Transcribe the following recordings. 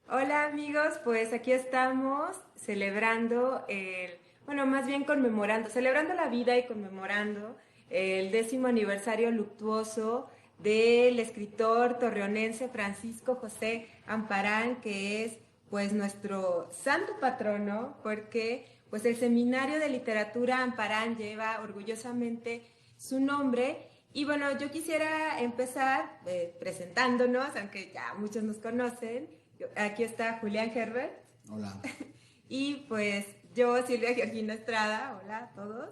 Hola amigos, pues aquí estamos celebrando bueno, más bien conmemorando, celebrando la vida y conmemorando el 10º aniversario luctuoso del escritor torreonense Francisco José Amparán, que es pues nuestro santo patrono, porque pues el Seminario de Literatura Amparán lleva orgullosamente su nombre. Y bueno, yo quisiera empezar presentándonos, aunque ya muchos nos conocen. Aquí está Julián Herbert Hola. y pues yo, Silvia Georgina Estrada. Hola a todos.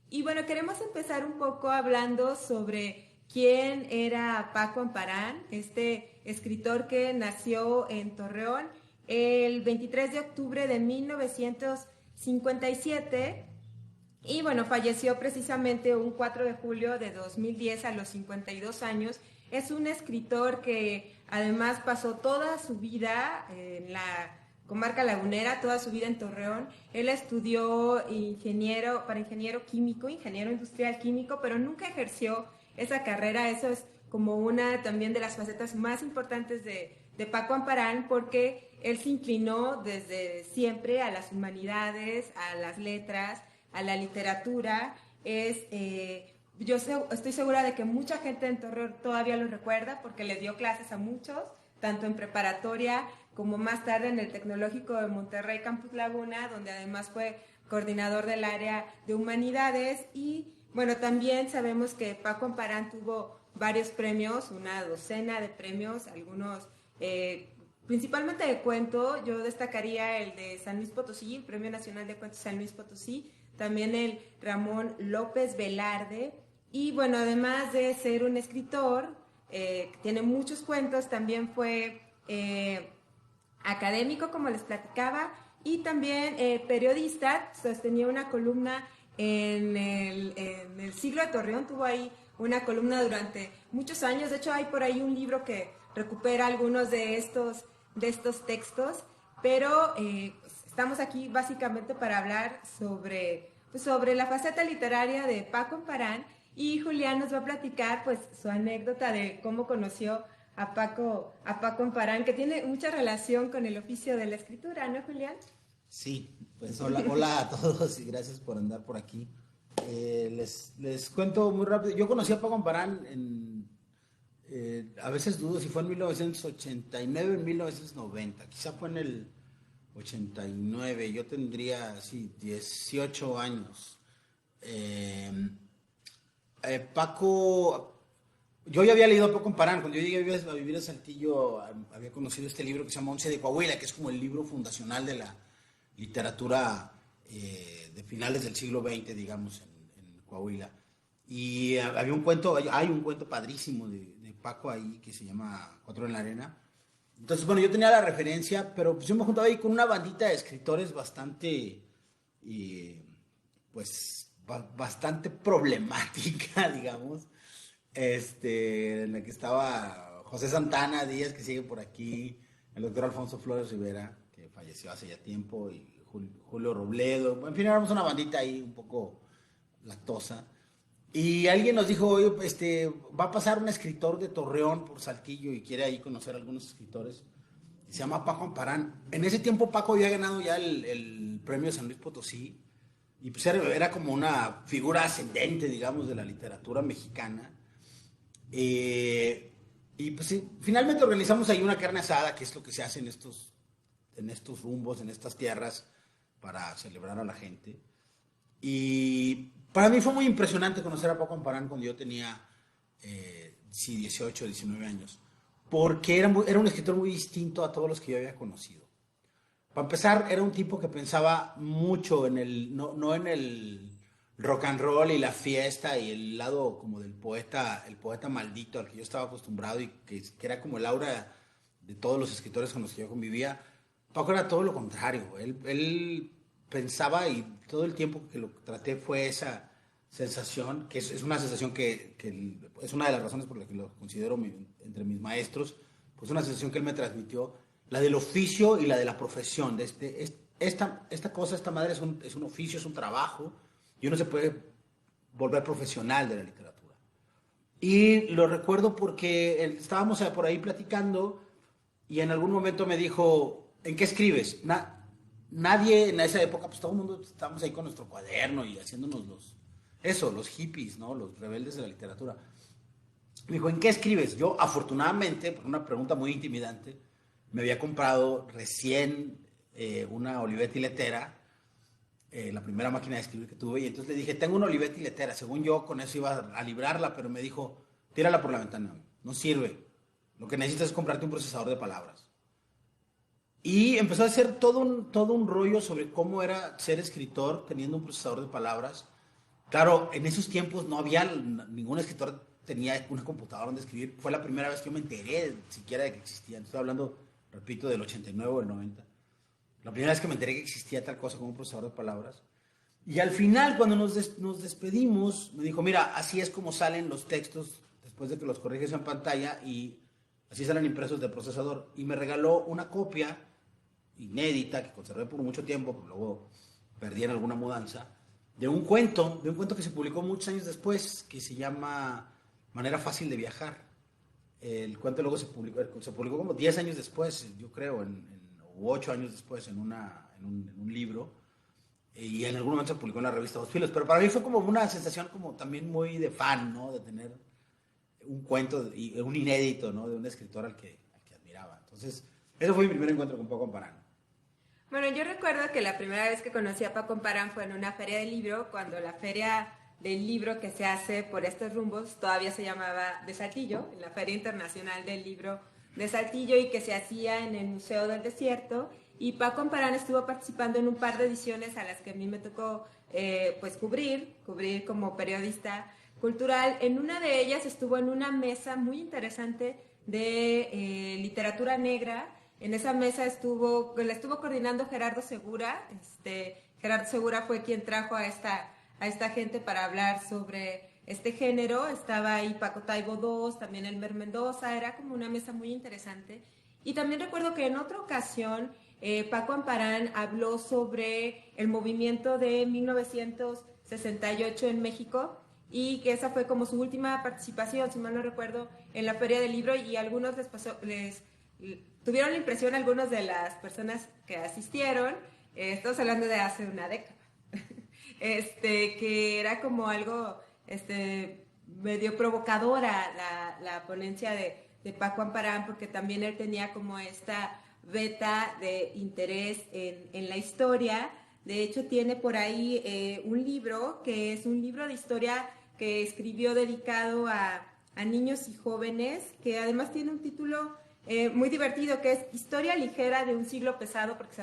Y bueno, queremos empezar un poco hablando sobre quién era Paco Amparán, este escritor que nació en Torreón el 23 de octubre de 1957 y bueno, falleció precisamente un 4 de julio de 2010 a los 52 años. Es un escritor que además pasó toda su vida en la comarca lagunera, toda su vida en Torreón. Él estudió ingeniero químico, ingeniero industrial químico, pero nunca ejerció esa carrera. Eso es como una también de las facetas más importantes de Paco Amparán, porque él se inclinó desde siempre a las humanidades, a las letras, a la literatura. Estoy segura de que mucha gente en Torreón todavía lo recuerda porque le dio clases a muchos, tanto en preparatoria como más tarde en el Tecnológico de Monterrey Campus Laguna, donde además fue coordinador del área de humanidades. Y bueno, también sabemos que Paco Amparán tuvo varios premios, una docena de premios, algunos principalmente de cuento. Yo destacaría el de San Luis Potosí, el Premio Nacional de Cuentos San Luis Potosí, también el Ramón López Velarde. Y bueno, además de ser un escritor, que tiene muchos cuentos, también fue académico, como les platicaba, y también periodista. Sostenía una columna en el Siglo de Torreón, tuvo ahí una columna durante muchos años. De hecho, hay por ahí un libro que recupera algunos de estos textos, pero pues, estamos aquí básicamente para hablar sobre la faceta literaria de Paco Amparán, y Julián nos va a platicar pues su anécdota de cómo conoció a Paco Amparán, que tiene mucha relación con el oficio de la escritura, ¿no, Julián? Sí, pues hola a todos y gracias por andar por aquí. Les cuento muy rápido. Yo conocí a Paco Amparán a veces dudo si fue en 1989 o en 1990. Quizá fue en el 89. Yo tendría, sí, 18 años. Eh, Paco, yo ya había leído a Paco Amparán. Cuando yo llegué a vivir a Saltillo, había conocido este libro que se llama Once de Coahuila, que es como el libro fundacional de la literatura de finales del siglo XX, digamos, en Coahuila. Y había un cuento, hay un cuento padrísimo de Paco ahí que se llama Cuatro en la Arena. Entonces, bueno, yo tenía la referencia, pero pues yo me juntaba ahí con una bandita de escritores bastante, eh, pues, bastante problemática, digamos. En la que estaba José Santana Díaz, que sigue por aquí, el doctor Alfonso Flores Rivera, que falleció hace ya tiempo, y Julio Robledo. En fin, éramos una bandita ahí un poco lactosa. Y alguien nos dijo, oye, va a pasar un escritor de Torreón por Saltillo y quiere ahí conocer a algunos escritores. Se llama Paco Amparán. En ese tiempo Paco había ganado ya el premio San Luis Potosí y pues era como una figura ascendente, digamos, de la literatura mexicana. Y pues sí, finalmente organizamos ahí una carne asada, que es lo que se hace en estos rumbos, en estas tierras, para celebrar a la gente. Y para mí fue muy impresionante conocer a Paco Amparán cuando yo tenía, sí, 18, 19 años, porque era un escritor muy distinto a todos los que yo había conocido. Para empezar, era un tipo que pensaba mucho no en el rock and roll y la fiesta y el lado como del poeta, el poeta maldito al que yo estaba acostumbrado y que era como el aura de todos los escritores con los que yo convivía. Paco era todo lo contrario. Él pensaba y todo el tiempo que lo traté fue esa sensación, que es una sensación que es una de las razones por las que lo considero entre mis maestros, pues una sensación que él me transmitió, la del oficio y la de la profesión. Esta cosa, esta madre es un oficio, es un trabajo, y uno se puede volver profesional de la literatura. Y lo recuerdo porque estábamos por ahí platicando y en algún momento me dijo, ¿en qué escribes? Nadie en esa época, pues todo el mundo estábamos ahí con nuestro cuaderno y haciéndonos los hippies, ¿no? Los rebeldes de la literatura. Me dijo, ¿en qué escribes? Yo, afortunadamente, por una pregunta muy intimidante, me había comprado recién una Olivetti Letera, la primera máquina de escribir que tuve, y entonces le dije, tengo una Olivetti Letera, según yo con eso iba a librarla, pero me dijo, tírala por la ventana, no sirve, lo que necesitas es comprarte un procesador de palabras. Y empezó a hacer todo un rollo sobre cómo era ser escritor teniendo un procesador de palabras. Claro, en esos tiempos no había, ningún escritor tenía una computadora donde escribir. Fue la primera vez que yo me enteré siquiera de que existía. Estoy hablando, repito, del 89 o del 90. La primera vez que me enteré que existía tal cosa como un procesador de palabras. Y al final, cuando nos despedimos, me dijo, mira, así es como salen los textos después de que los corriges en pantalla y así salen impresos de procesador. Y me regaló una copia inédita que conservé por mucho tiempo, pero luego perdí en alguna mudanza, de un cuento que se publicó muchos años después, que se llama Manera Fácil de Viajar. El cuento luego se publicó como 10 años después, yo creo, o 8 años después en un libro, y en algún momento se publicó en la revista Dos Filos, pero para mí fue como una sensación como también muy de fan, ¿no? De tener un cuento y un inédito, ¿no? De un escritor al que admiraba. Entonces, ese fue mi primer encuentro con Paco Amparán. Bueno, yo recuerdo que la primera vez que conocí a Paco Amparán fue en una feria del libro, cuando la feria del libro que se hace por estos rumbos todavía se llamaba de Saltillo, en la Feria Internacional del Libro de Saltillo, y que se hacía en el Museo del Desierto. Y Paco Amparán estuvo participando en un par de ediciones a las que a mí me tocó pues cubrir como periodista cultural. En una de ellas estuvo en una mesa muy interesante de literatura negra. En esa mesa la estuvo coordinando Gerardo Segura. Gerardo Segura fue quien trajo a esta gente para hablar sobre este género. Estaba ahí Paco Taibo II, también Elmer Mendoza. Era como una mesa muy interesante. Y también recuerdo que en otra ocasión Paco Amparán habló sobre el movimiento de 1968 en México, y que esa fue como su última participación, si mal no recuerdo, en la Feria del Libro, y a algunos tuvieron la impresión, algunas de las personas que asistieron, estamos hablando de hace una década, que era como algo medio provocadora la ponencia de Paco Amparán, porque también él tenía como esta veta de interés en la historia. De hecho, tiene por ahí un libro, que es un libro de historia que escribió dedicado a niños y jóvenes, que además tiene un título muy divertido, que es Historia ligera de un siglo pesado, porque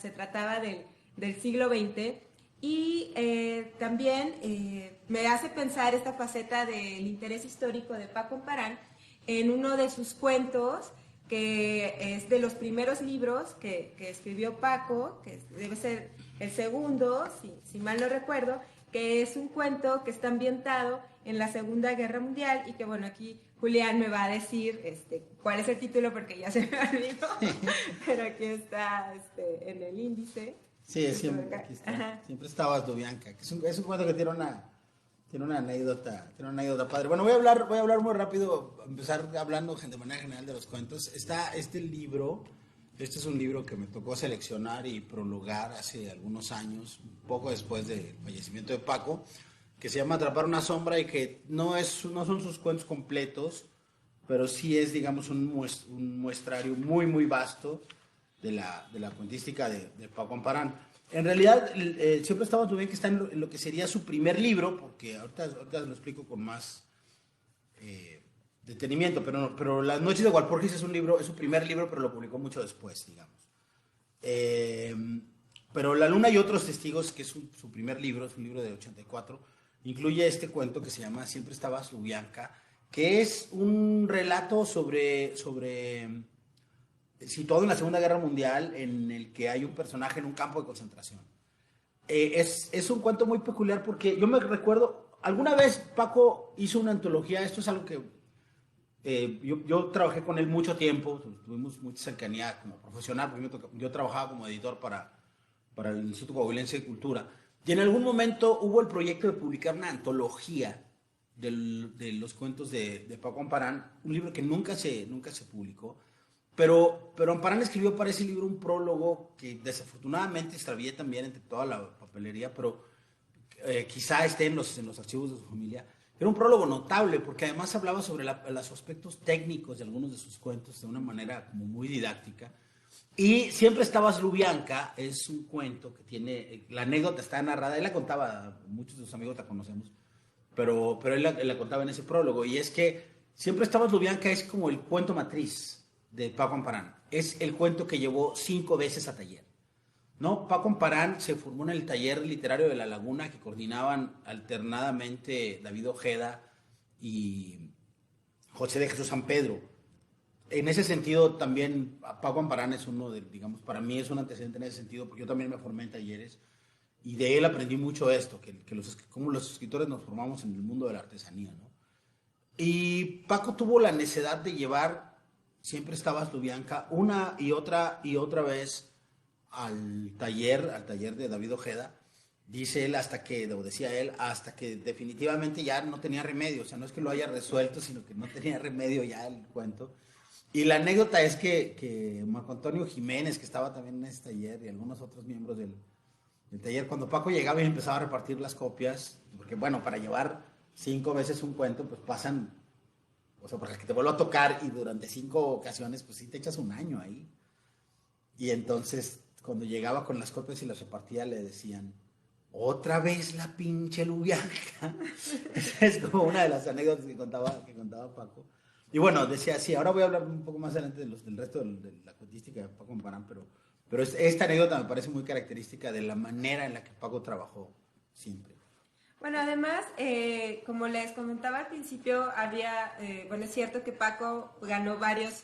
se trataba del siglo XX. Y también me hace pensar esta faceta del interés histórico de Paco Amparán en uno de sus cuentos, que es de los primeros libros que escribió Paco, que debe ser el segundo, si mal no recuerdo, que es un cuento que está ambientado en la Segunda Guerra Mundial, y que bueno, aquí Julián me va a decir cuál es el título, porque ya se me olvidó, pero aquí está en el índice. Sí, siempre, aquí está. Siempre estabas, Lubianca. Es un cuento que tiene una anécdota padre. Bueno, voy a hablar muy rápido, empezar hablando de manera general de los cuentos. Está este libro. Este es un libro que me tocó seleccionar y prologar hace algunos años, un poco después del fallecimiento de Paco, que se llama Atrapar una sombra, y que no son sus cuentos completos, pero sí es, digamos, un muestrario muy, muy vasto de la cuentística de Paco Amparán. En realidad, siempre estaba muy bien que está en lo que sería su primer libro, porque ahorita lo explico con más detenimiento, pero Las Noches de Walpurgis es su primer libro, pero lo publicó mucho después, digamos. Pero La Luna y Otros Testigos, que es su primer libro, es un libro de 84, incluye este cuento que se llama Siempre estabas, Lubianca, que es un relato situado en la Segunda Guerra Mundial, en el que hay un personaje en un campo de concentración. Es un cuento muy peculiar, porque yo me recuerdo, alguna vez Paco hizo una antología. Esto es algo que yo trabajé con él mucho tiempo, tuvimos mucha cercanía como profesional, porque yo trabajaba como editor para el Instituto Coahuilense de Cultura, y en algún momento hubo el proyecto de publicar una antología de los cuentos de Paco Amparán, un libro que nunca se publicó, pero Amparán escribió para ese libro un prólogo que desafortunadamente extravié también entre toda la papelería, pero quizá esté en los archivos de su familia. Era un prólogo notable porque además hablaba sobre los aspectos técnicos de algunos de sus cuentos de una manera como muy didáctica. Y Siempre estabas Lubianka es un cuento que tiene, la anécdota está narrada, él la contaba, muchos de sus amigos la conocemos, pero él la contaba en ese prólogo, y es que Siempre estabas Lubianka es como el cuento matriz de Paco Amparán. Es el cuento que llevó 5 veces a taller. ¿No? Paco Amparán se formó en el taller literario de La Laguna que coordinaban alternadamente David Ojeda y José de Jesús San Pedro. En ese sentido también Paco Amparán es uno de, digamos, para mí es un antecedente en ese sentido, porque yo también me formé en talleres y de él aprendí mucho esto, cómo los escritores nos formamos en el mundo de la artesanía, ¿no? Y Paco tuvo la necesidad de llevar Siempre estabas Lubianka una y otra vez al taller de David Ojeda, dice él decía él, hasta que definitivamente ya no tenía remedio, o sea, no es que lo haya resuelto, sino que no tenía remedio ya el cuento. Y la anécdota es que Marco Antonio Jiménez, que estaba también en ese taller, y algunos otros miembros del taller, cuando Paco llegaba y empezaba a repartir las copias, porque bueno, para llevar 5 veces un cuento, pues pasan, o sea, porque te vuelvo a tocar y durante 5 ocasiones, pues sí te echas un año ahí. Y entonces, cuando llegaba con las copias y las repartía, le decían, otra vez la pinche Lubianka. Esa es como una de las anécdotas que contaba Paco. Y bueno, decía, sí, ahora voy a hablar un poco más adelante del resto de la cuentística de Paco Amparán, pero esta anécdota me parece muy característica de la manera en la que Paco trabajó siempre. Bueno, además, como les comentaba al principio, bueno, es cierto que Paco ganó varios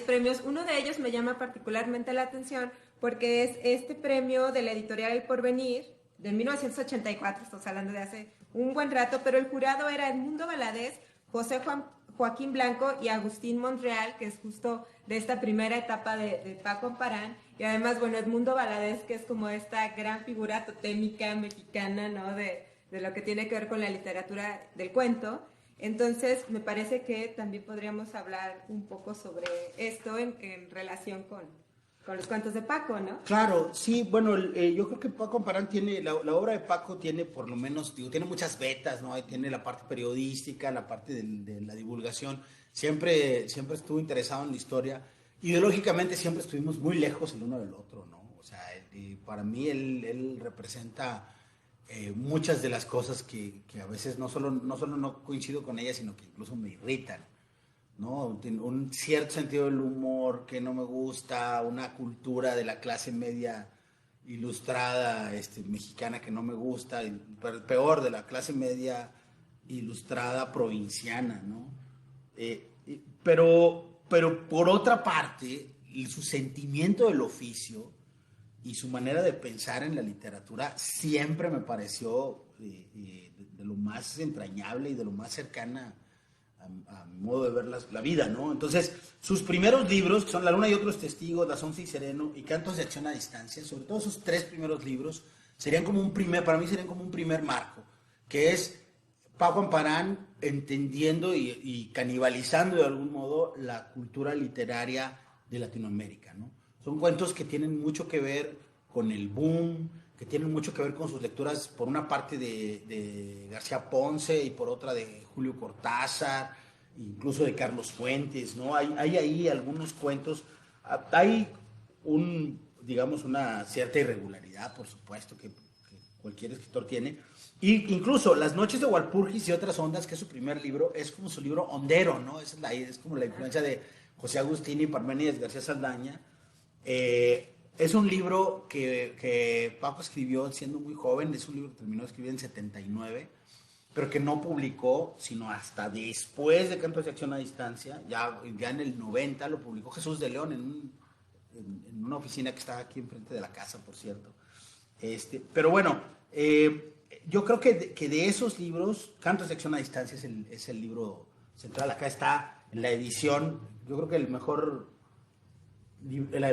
premios. Uno de ellos me llama particularmente la atención porque es este premio de la editorial El Porvenir, de 1984, estamos hablando de hace un buen rato, pero el jurado era Edmundo Valadez, Joaquín Blanco y Agustín Monreal, que es justo de esta primera etapa de Paco Amparán. Y además, bueno, Edmundo Valadez, que es como esta gran figura totémica mexicana, ¿no? De lo que tiene que ver con la literatura del cuento. Entonces, me parece que también podríamos hablar un poco sobre esto en relación con los cuentos de Paco, ¿no? Claro, sí, bueno, yo creo que Paco Amparán tiene, la obra de Paco tiene por lo menos, digo, tiene muchas vetas, ¿no? Tiene la parte periodística, la parte de la divulgación, siempre estuvo interesado en la historia, ideológicamente siempre estuvimos muy lejos el uno del otro, ¿no? O sea, para mí él representa muchas de las cosas que a veces no solo no coincido con ellas, sino que incluso me irritan, ¿no? Un cierto sentido del humor que no me gusta, una cultura de la clase media ilustrada mexicana que no me gusta, y peor, de la clase media ilustrada provinciana, ¿no? Pero por otra parte, su sentimiento del oficio y su manera de pensar en la literatura siempre me pareció de lo más entrañable y de lo más cercana a mi modo de ver la vida, ¿no? Entonces, sus primeros libros, que son La Luna y otros testigos, Las 11 y Sereno y Cantos de Acción a Distancia, sobre todo esos 3 primeros libros, para mí serían como un primer marco, que es Paco Amparán entendiendo y canibalizando de algún modo la cultura literaria de Latinoamérica, ¿no? Son cuentos que tienen mucho que ver con el boom, que tienen mucho que ver con sus lecturas, por una parte de García Ponce y por otra de Julio Cortázar, incluso de Carlos Fuentes, ¿no? Hay ahí algunos cuentos, hay digamos, una cierta irregularidad, por supuesto, que cualquier escritor tiene, y incluso Las Noches de Walpurgis y otras ondas, que es su primer libro, es como su libro hondero, ¿no? Es como la influencia de José Agustín y Parménides García Saldaña. Es un libro que Paco escribió siendo muy joven, es un libro que terminó de escribir en 79, pero que no publicó sino hasta después de Cantos de Acción a Distancia, ya en el 90 lo publicó Jesús de León en una oficina que está aquí enfrente de la casa, por cierto. Pero bueno, yo creo que de esos libros, Cantos de Acción a Distancia es el libro central. Acá está en la edición, yo creo que la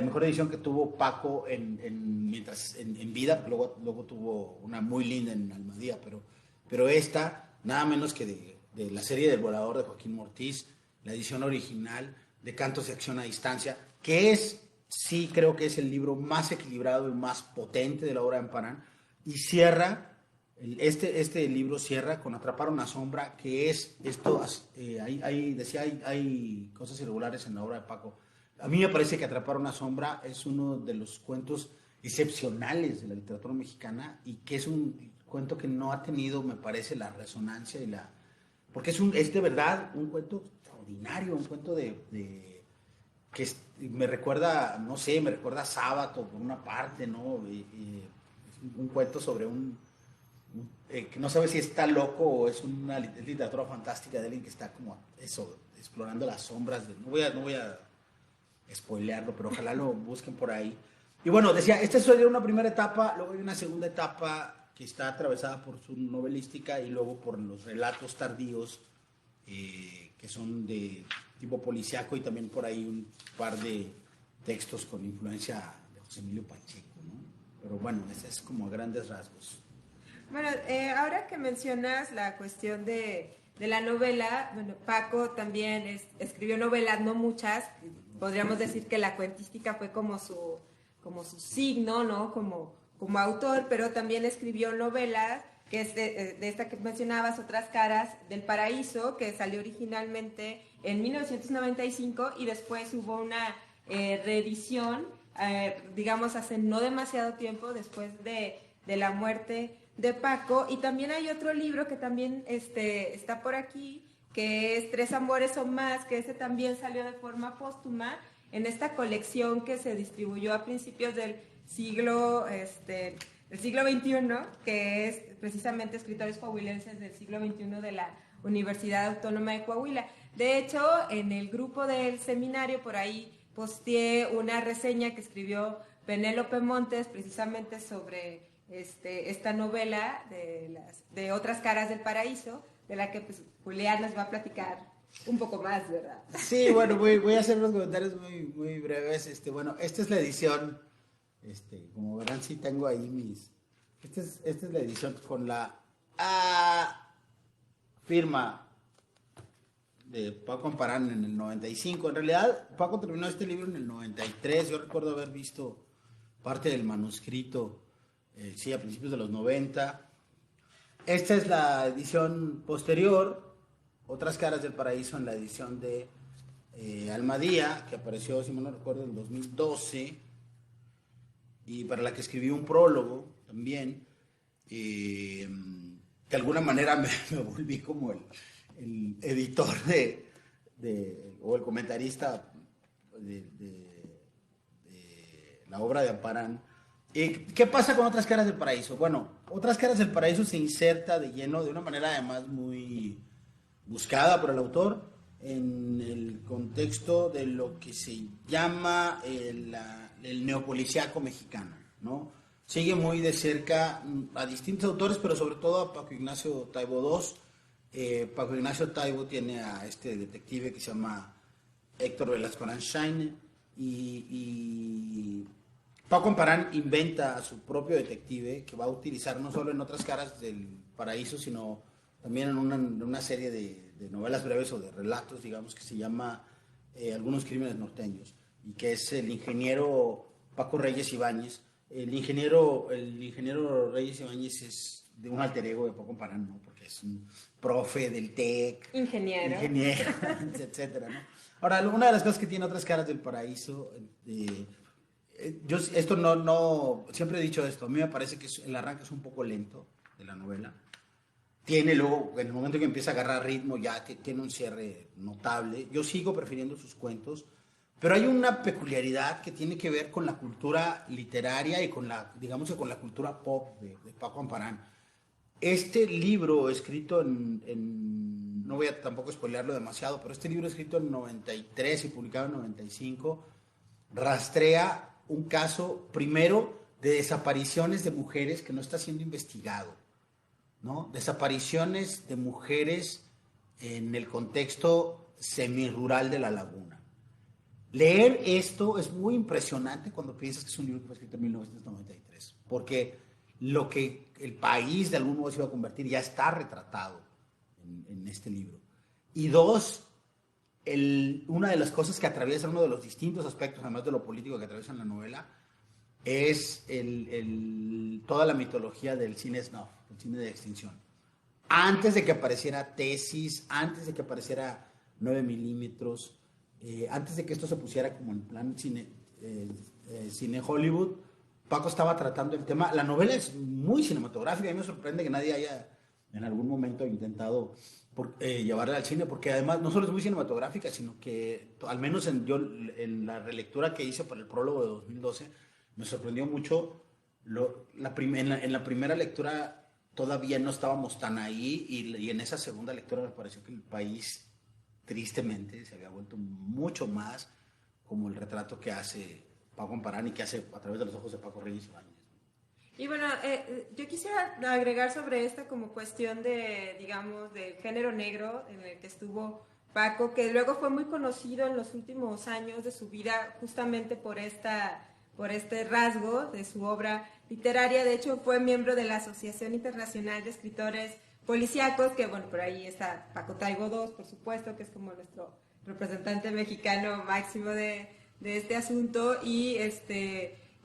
mejor edición que tuvo Paco en vida, porque luego tuvo una muy linda en Almadía, pero esta, nada menos que de la serie del Volador de Joaquín Mortiz, la edición original de Cantos de Acción a Distancia, que sí creo que es el libro más equilibrado y más potente de la obra de Amparán, y cierra, este libro cierra con Atrapar una sombra, que es esto, hay cosas irregulares en la obra de Paco. A mí me parece que Atrapar una sombra es uno de los cuentos excepcionales de la literatura mexicana, y que es un cuento que no ha tenido, me parece, la resonancia porque es de verdad un cuento extraordinario, un cuento me recuerda, no sé, me recuerda a Sábato por una parte, ¿no? Un cuento sobre que no sabe si está loco o es una literatura fantástica de alguien que está como eso, explorando las sombras. No voy a spoilearlo, pero ojalá lo busquen por ahí. Y bueno, decía, esta sería una primera etapa, luego hay una segunda etapa que está atravesada por su novelística y luego por los relatos tardíos, que son de tipo policíaco, y también por ahí un par de textos con influencia de José Emilio Pacheco, ¿no? Pero bueno, ese es como a grandes rasgos. Bueno, ahora que mencionas la cuestión de la novela, bueno, Paco también escribió novelas, no muchas, podríamos decir que la cuentística fue como su signo, ¿no? Como autor, pero también escribió novelas, que es de esta que mencionabas, Otras caras del paraíso, que salió originalmente en 1995 y después hubo una reedición, digamos, hace no demasiado tiempo, después de la muerte de Paco. Y también hay otro libro que también está por aquí, que es Tres amores o más, que ese también salió de forma póstuma en esta colección que se distribuyó a principios del siglo XXI, que es precisamente escritores coahuilenses del siglo XXI de la Universidad Autónoma de Coahuila. De hecho, en el grupo del seminario por ahí posteé una reseña que escribió Penélope Montes precisamente sobre esta novela de Otras caras del paraíso, de la que pues, Julián nos va a platicar un poco más, ¿verdad? Sí, bueno, voy a hacer unos comentarios muy, muy breves. Bueno, esta es la edición, como verán, sí tengo ahí esta es la edición con la firma de Paco Amparán en el 95. En realidad, Paco terminó este libro en el 93. Yo recuerdo haber visto parte del manuscrito, sí, a principios de los 90. Esta es la edición posterior, Otras caras del paraíso, en la edición de Almadía, que apareció, si mal no recuerdo, en el 2012, y para la que escribí un prólogo también, de alguna manera me volví como el editor o el comentarista de la obra de Amparán. ¿Qué pasa con Otras caras del paraíso? Bueno, Otras caras del paraíso se inserta de lleno, de una manera además muy buscada por el autor, en el contexto de lo que se llama el neopolicíaco mexicano, ¿no? Sigue muy de cerca a distintos autores, pero sobre todo a Paco Ignacio Taibo II. Paco Ignacio Taibo tiene a este detective que se llama Héctor Velasco Aranchain, y Paco Amparán inventa a su propio detective, que va a utilizar no solo en Otras caras del paraíso, sino también en una serie de novelas breves o de relatos, digamos, que se llama Algunos crímenes norteños, y que es el ingeniero Paco Reyes Ibáñez. El ingeniero Reyes Ibáñez es de un alter ego de Paco Amparán, ¿no? Porque es un profe del TEC. Ingeniero, etcétera, ¿no? Ahora, una de las cosas que tiene Otras caras del paraíso, yo esto no, siempre he dicho esto, a mí me parece que el arranque es un poco lento de la novela. Tiene luego, en el momento que empieza a agarrar ritmo, ya tiene un cierre notable. Yo sigo prefiriendo sus cuentos, pero hay una peculiaridad que tiene que ver con la cultura literaria y con digamos que con la cultura pop de Paco Amparán. Este libro escrito no voy a tampoco spoilearlo demasiado, pero este libro escrito en 93 y publicado en 95, rastrea un caso, primero, de desapariciones de mujeres que no está siendo investigado, ¿no? Desapariciones de mujeres en el contexto semirural de la laguna. Leer esto es muy impresionante cuando piensas que es un libro que fue escrito en 1993, porque lo que el país de algún modo se iba a convertir ya está retratado en este libro. Y dos, una de las cosas que atraviesa, uno de los distintos aspectos, además de lo político que atraviesa la novela, es toda la mitología del cine snuff, el cine de extinción. Antes de que apareciera Tesis, antes de que apareciera 9 milímetros, antes de que esto se pusiera como en plan cine Hollywood, Paco estaba tratando el tema. La novela es muy cinematográfica, y me sorprende que nadie haya en algún momento intentado llevarla al cine, porque además no solo es muy cinematográfica, sino que al menos en la relectura que hice para el prólogo de 2012, me sorprendió mucho. En la primera lectura todavía no estábamos tan ahí, y en esa segunda lectura me pareció que el país tristemente se había vuelto mucho más como el retrato que hace Paco Amparán y que hace a través de los ojos de Paco Reyes Ibáñez. Y bueno, yo quisiera agregar sobre esta como cuestión de, digamos, del género negro en el que estuvo Paco, que luego fue muy conocido en los últimos años de su vida justamente por este rasgo de su obra literaria. De hecho, fue miembro de la Asociación Internacional de Escritores Policíacos, que bueno, por ahí está Paco Taibo II, por supuesto, que es como nuestro representante mexicano máximo de este asunto, y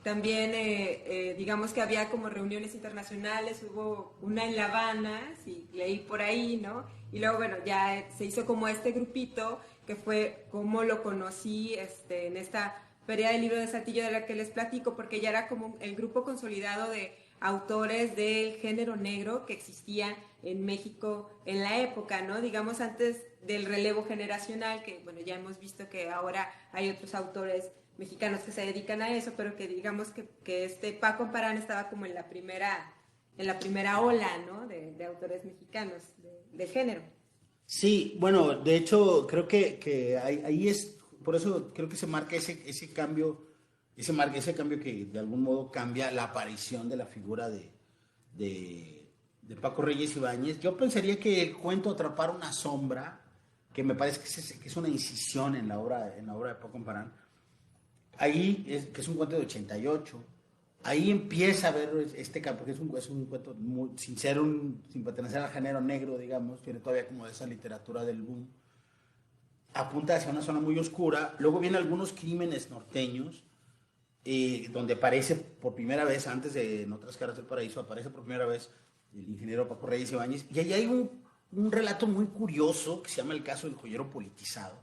también digamos que había como reuniones internacionales, hubo una en La Habana, sí, leí por ahí, ¿no? Y luego, bueno, ya se hizo como este grupito, que fue como lo conocí en esta Feria del Libro de Saltillo de la que les platico, porque ya era como el grupo consolidado de autores del género negro que existía en México en la época, ¿no? Digamos antes del relevo generacional, que bueno, ya hemos visto que ahora hay otros autores mexicanos que se dedican a eso, pero que digamos que este Paco Amparán estaba como en la primera ola, ¿no? De autores mexicanos de género. Sí, bueno, de hecho creo que ahí es, por eso creo que se marca ese cambio, ese cambio que de algún modo cambia la aparición de la figura de Paco Reyes Ibáñez. Yo pensaría que el cuento Atrapar una sombra, que me parece que es una incisión en la obra de Paco Amparán, ahí que es un cuento de 88, ahí empieza a ver este campo, que es un cuento sin pertenecer al género negro, digamos, tiene todavía como esa literatura del boom, apunta hacia una zona muy oscura. Luego vienen algunos crímenes norteños, donde aparece por primera vez, antes de En otras caras del paraíso, aparece por primera vez el ingeniero Paco Reyes Ibáñez, y ahí hay un relato muy curioso que se llama El caso del joyero politizado,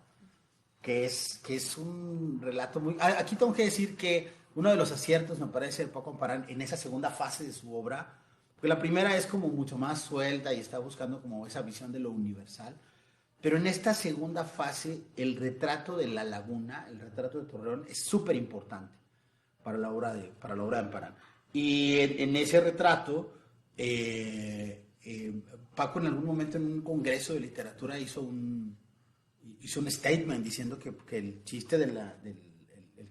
que es un relato muy... Aquí tengo que decir que uno de los aciertos, me parece, de Paco Amparán en esa segunda fase de su obra, porque la primera es como mucho más suelta y está buscando como esa visión de lo universal, pero en esta segunda fase el retrato de la laguna, el retrato de Torreón, es súper importante para la obra de Amparán. Y en ese retrato, Paco en algún momento en un congreso de literatura hizo un statement diciendo que el chiste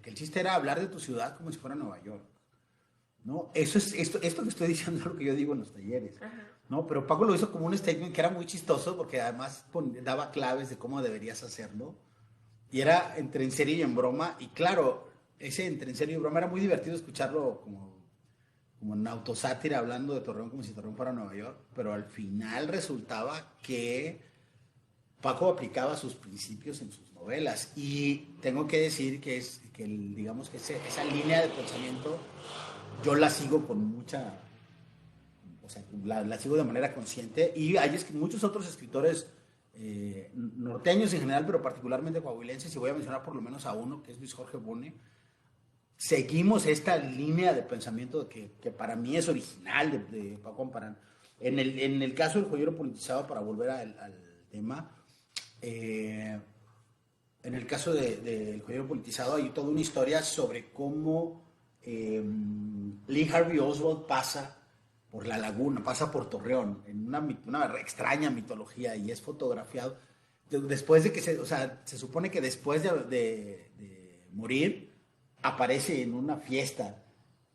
que el chiste era hablar de tu ciudad como si fuera Nueva York, ¿no? Esto que estoy diciendo es lo que yo digo en los talleres, ¿no? Pero Paco lo hizo como un statement que era muy chistoso, porque además daba claves de cómo deberías hacerlo, y era entre en serio y en broma, y claro, ese entre en serio y broma era muy divertido escucharlo como en autosátira, hablando de Torreón como si Torreón fuera Nueva York, pero al final resultaba que Paco aplicaba sus principios en sus novelas, y tengo que decir digamos que esa línea de pensamiento yo la sigo con mucha, o sea, la sigo de manera consciente, y hay muchos otros escritores norteños en general, pero particularmente coahuilenses, y voy a mencionar por lo menos a uno, que es Luis Jorge Bone. Seguimos esta línea de pensamiento que para mí es original de Paco Amparán. En el caso del joyero politizado, para volver al tema, en el caso del joyero politizado hay toda una historia sobre cómo Lee Harvey Oswald pasa por la laguna, pasa por Torreón, en una extraña mitología, y es fotografiado después de que se supone que después de morir aparece en una fiesta,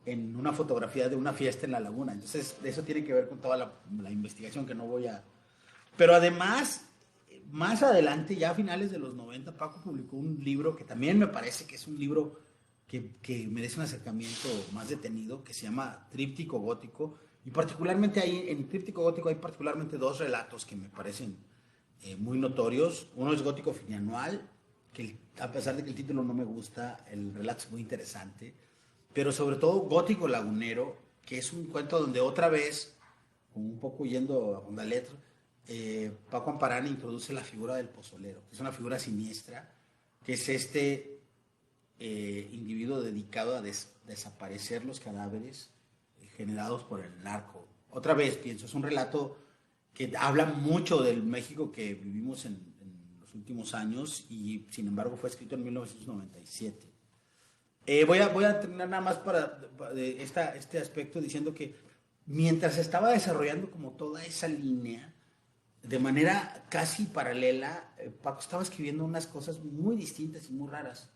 en una fotografía de una fiesta en la laguna. Entonces eso tiene que ver con toda la investigación que no voy a... Pero además, más adelante, ya a finales de los 90, Paco publicó un libro que también me parece que es un libro que merece un acercamiento más detenido, que se llama Tríptico Gótico, y particularmente ahí, en Tríptico Gótico hay particularmente dos relatos que me parecen muy notorios. Uno es Gótico Finianual, que a pesar de que el título no me gusta, el relato es muy interesante, pero sobre todo Gótico Lagunero, que es un cuento donde otra vez, como un poco yendo a onda letra, Paco Amparán introduce la figura del pozolero, que es una figura siniestra, que es este individuo dedicado a desaparecer los cadáveres generados por el narco. Otra vez, pienso, es un relato que habla mucho del México que vivimos en los últimos años y sin embargo fue escrito en 1997. Voy a terminar nada más de este aspecto diciendo que mientras estaba desarrollando como toda esa línea, de manera casi paralela, Paco estaba escribiendo unas cosas muy distintas y muy raras,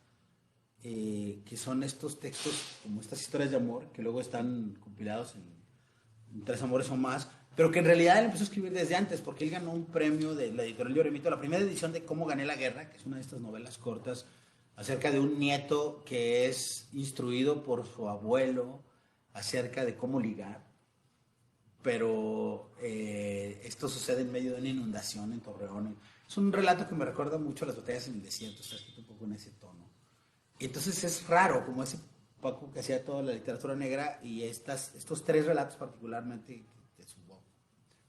que son estos textos, como estas historias de amor, que luego están compilados en Tres Amores o Más, pero que en realidad él empezó a escribir desde antes, porque él ganó un premio de la editorial Lloremito, la primera edición de Cómo gané la guerra, que es una de estas novelas cortas, acerca de un nieto que es instruido por su abuelo acerca de cómo ligar, pero esto sucede en medio de una inundación en Torreón. Es un relato que me recuerda mucho a Las batallas en el desierto, está escrito un poco en ese tono. Y entonces es raro, como ese Paco que hacía toda la literatura negra y estos tres relatos particularmente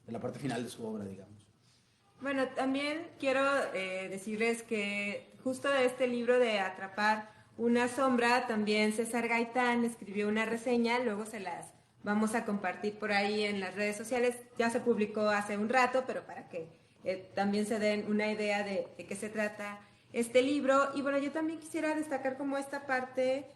de la parte final de su obra, digamos. Bueno, también quiero decirles que justo de este libro de Atrapar una sombra, también César Gaitán escribió una reseña, luego se las vamos a compartir por ahí en las redes sociales. Ya se publicó hace un rato, pero para que también se den una idea de qué se trata este libro. Y bueno, yo también quisiera destacar como esta parte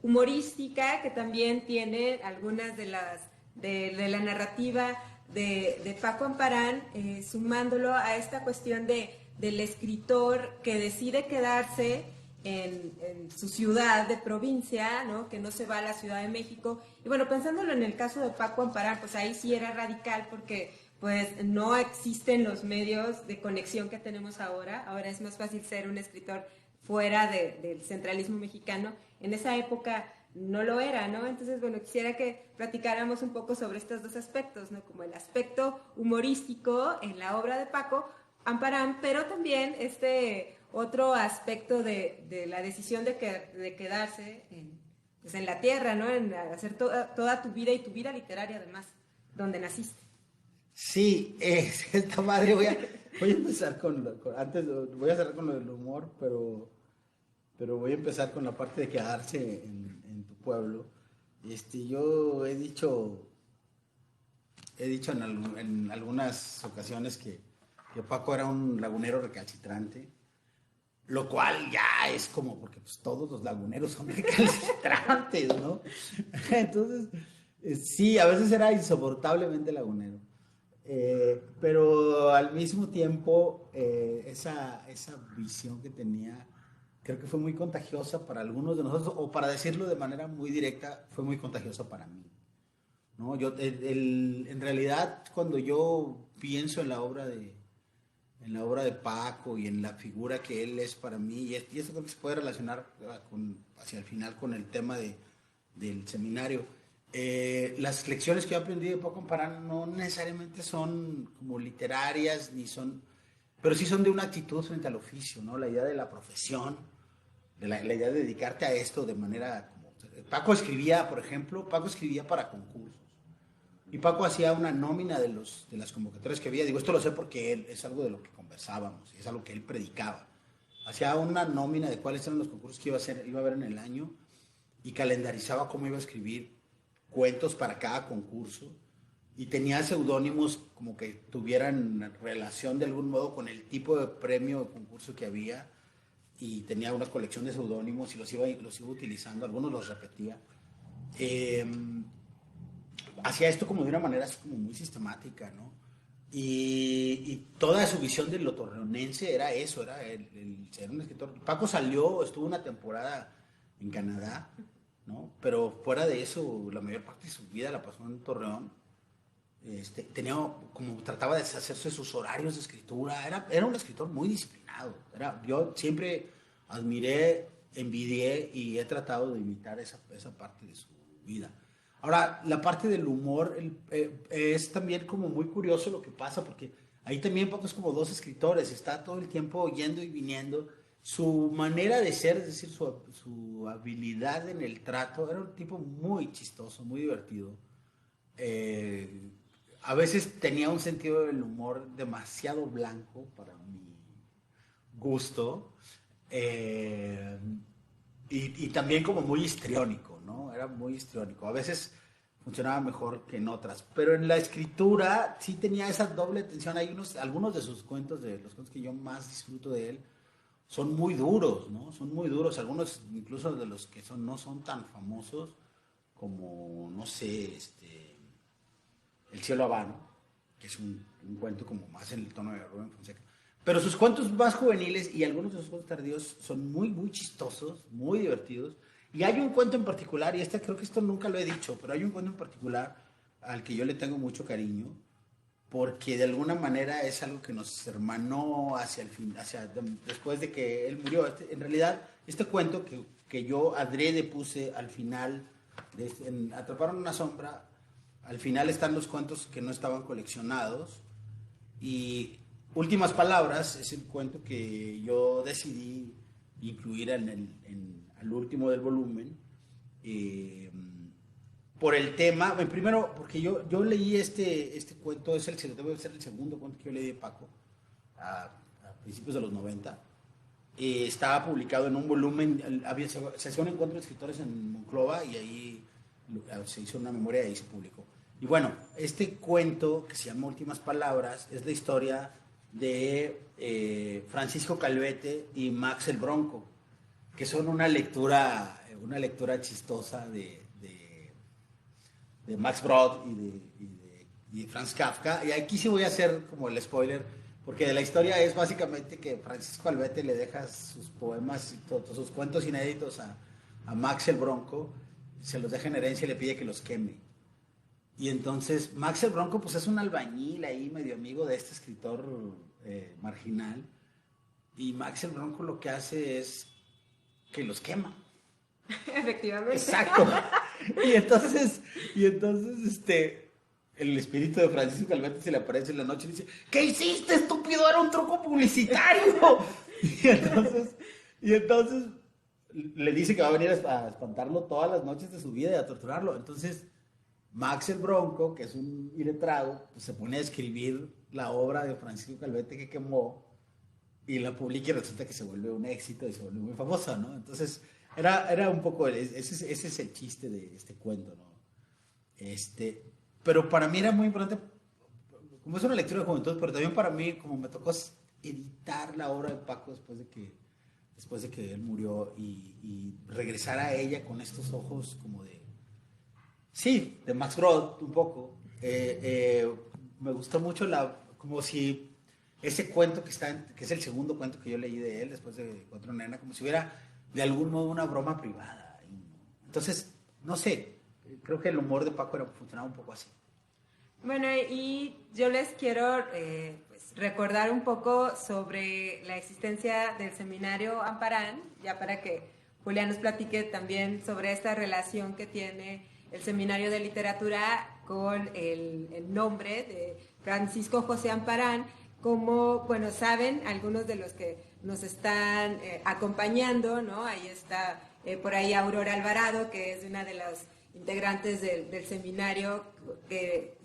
humorística que también tiene algunas de la narrativa de Paco Amparán, sumándolo a esta cuestión del escritor que decide quedarse en su ciudad de provincia, ¿no? Que no se va a la Ciudad de México. Y bueno, pensándolo en el caso de Paco Amparán, pues ahí sí era radical porque pues no existen los medios de conexión que tenemos ahora. Ahora es más fácil ser un escritor fuera del centralismo mexicano. En esa época no lo era, ¿no? Entonces, bueno, quisiera que platicáramos un poco sobre estos dos aspectos, ¿no? Como el aspecto humorístico en la obra de Paco Amparán, pero también este otro aspecto de la decisión de quedarse pues en la tierra, ¿no? En hacer toda tu vida y tu vida literaria además, donde naciste. Sí, esta madre, voy a empezar antes voy a cerrar con lo del humor, pero voy a empezar con la parte de quedarse en tu pueblo. Yo he dicho en algunas ocasiones que Paco era un lagunero recalcitrante, lo cual ya es como, porque pues, todos los laguneros son recalcitrantes, ¿no? Entonces, sí, a veces era insoportablemente lagunero. Pero al mismo tiempo, esa visión que tenía, creo que fue muy contagiosa para algunos de nosotros, o para decirlo de manera muy directa, fue muy contagiosa para mí, ¿no? En realidad, cuando yo pienso en la obra de Paco y en la figura que él es para mí, y esto creo que se puede relacionar hacia el final con el tema del seminario. Las lecciones que yo aprendí de Paco Amparán no necesariamente son como literarias, pero sí son de una actitud frente al oficio, ¿no? La idea de la profesión, la idea de dedicarte a esto de manera como... Paco escribía, por ejemplo, para concursos. Y Paco hacía una nómina de las convocatorias que había. Digo, esto lo sé porque es algo de lo que conversábamos, es algo que él predicaba. Hacía una nómina de cuáles eran los concursos que iba a haber en el año y calendarizaba cómo iba a escribir cuentos para cada concurso. Y tenía seudónimos como que tuvieran relación de algún modo con el tipo de premio o concurso que había. Y tenía una colección de seudónimos y los iba utilizando, algunos los repetía. Hacía esto como de una manera así como muy sistemática, ¿no? Y toda su visión de lo torreonense era eso, era el ser un escritor. Paco estuvo una temporada en Canadá, ¿no? Pero fuera de eso, la mayor parte de su vida la pasó en Torreón. Trataba de deshacerse de sus horarios de escritura. Era un escritor muy disciplinado. Yo siempre admiré, envidié y he tratado de imitar esa parte de su vida. Ahora, la parte del humor es también como muy curioso lo que pasa, porque ahí también Paco es como dos escritores, está todo el tiempo yendo y viniendo. Su manera de ser, es decir, su habilidad en el trato, era un tipo muy chistoso, muy divertido. Eh, a veces tenía un sentido del humor demasiado blanco para mi gusto. eh, y también como muy histriónico, ¿no? Era muy histriónico. A veces funcionaba mejor que en otras. Pero en la escritura sí tenía esa doble tensión. Hay algunos de sus cuentos, de los cuentos que yo más disfruto de él, son muy duros, ¿no? Son muy duros. Algunos incluso de los que no son tan famosos, como, no sé, El cielo habano, que es un cuento como más en el tono de Rubén Fonseca. Pero sus cuentos más juveniles y algunos de sus cuentos tardíos son muy, muy chistosos, muy divertidos. Y hay un cuento en particular, y creo que esto nunca lo he dicho, pero hay un cuento en particular al que yo le tengo mucho cariño, porque de alguna manera es algo que nos hermanó hacia el fin, después de que él murió. En realidad, este cuento que yo adrede puse al final, en Atraparon una sombra, al final están los cuentos que no estaban coleccionados, y Últimas Palabras es el cuento que yo decidí incluir al último del volumen, eh, por el tema. Primero, porque yo leí este cuento, debe ser el segundo cuento que yo leí de Paco, a principios de los 90. Estaba publicado en un volumen, se hacía un encuentro de escritores en Monclova y ahí se hizo una memoria y ahí se publicó. Y bueno, este cuento que se llama Últimas Palabras es la historia de Francisco Calvete y Max el Bronco, que son una lectura chistosa de Max Brod y de Franz Kafka. Y aquí sí voy a hacer como el spoiler, porque de la historia es básicamente que Francisco Calvete le deja sus poemas y todos sus cuentos inéditos a Max el Bronco, se los deja en herencia y le pide que los queme. Y entonces Max el Bronco pues es un albañil ahí, medio amigo de este escritor marginal, y Max el Bronco lo que hace es que los quema. Efectivamente. Exacto. Y entonces el espíritu de Francisco Calvete se le aparece en la noche y dice: ¿qué hiciste, estúpido? Era un truco publicitario. Y entonces le dice que va a venir a espantarlo todas las noches de su vida y a torturarlo. Entonces Max el Bronco, que es un iletrado, pues se pone a escribir la obra de Francisco Calvete que quemó y la publica, y resulta que se vuelve un éxito y se vuelve muy famosa, ¿no? Entonces era un poco, ese es el chiste de este cuento, ¿no? Pero para mí era muy importante, como es una lectura de juventud, pero también para mí, como me tocó editar la obra de Paco después de que él murió, y regresar a ella con estos ojos como de Max Brod, un poco. Me gustó mucho como si ese cuento que es el segundo cuento que yo leí de él después de Cuatro Nena, como si hubiera de algún modo una broma privada. Entonces, no sé, creo que el humor de Paco funcionaba un poco así. Bueno, y yo les quiero pues, recordar un poco sobre la existencia del seminario Amparán, ya para que Julián nos platique también sobre esta relación que tiene el seminario de literatura con el nombre de Francisco José Amparán. Como, bueno, saben algunos de los que nos están acompañando, ¿no? Ahí está por ahí Aurora Alvarado, que es una de las integrantes del seminario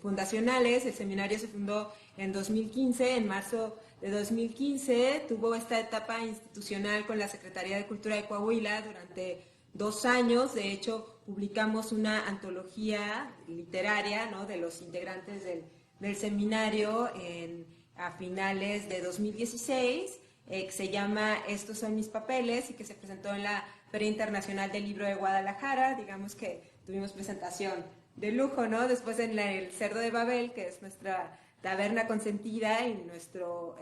fundacionales. El seminario se fundó en 2015, en marzo de 2015, tuvo esta etapa institucional con la Secretaría de Cultura de Coahuila durante 2 años. De hecho, publicamos una antología literaria, ¿no?, de los integrantes del seminario a finales de 2016, que se llama Estos son mis papeles, y que se presentó en la Feria Internacional del Libro de Guadalajara. Digamos que tuvimos presentación de lujo, ¿no? Después en el Cerdo de Babel, que es nuestra taberna consentida y nuestro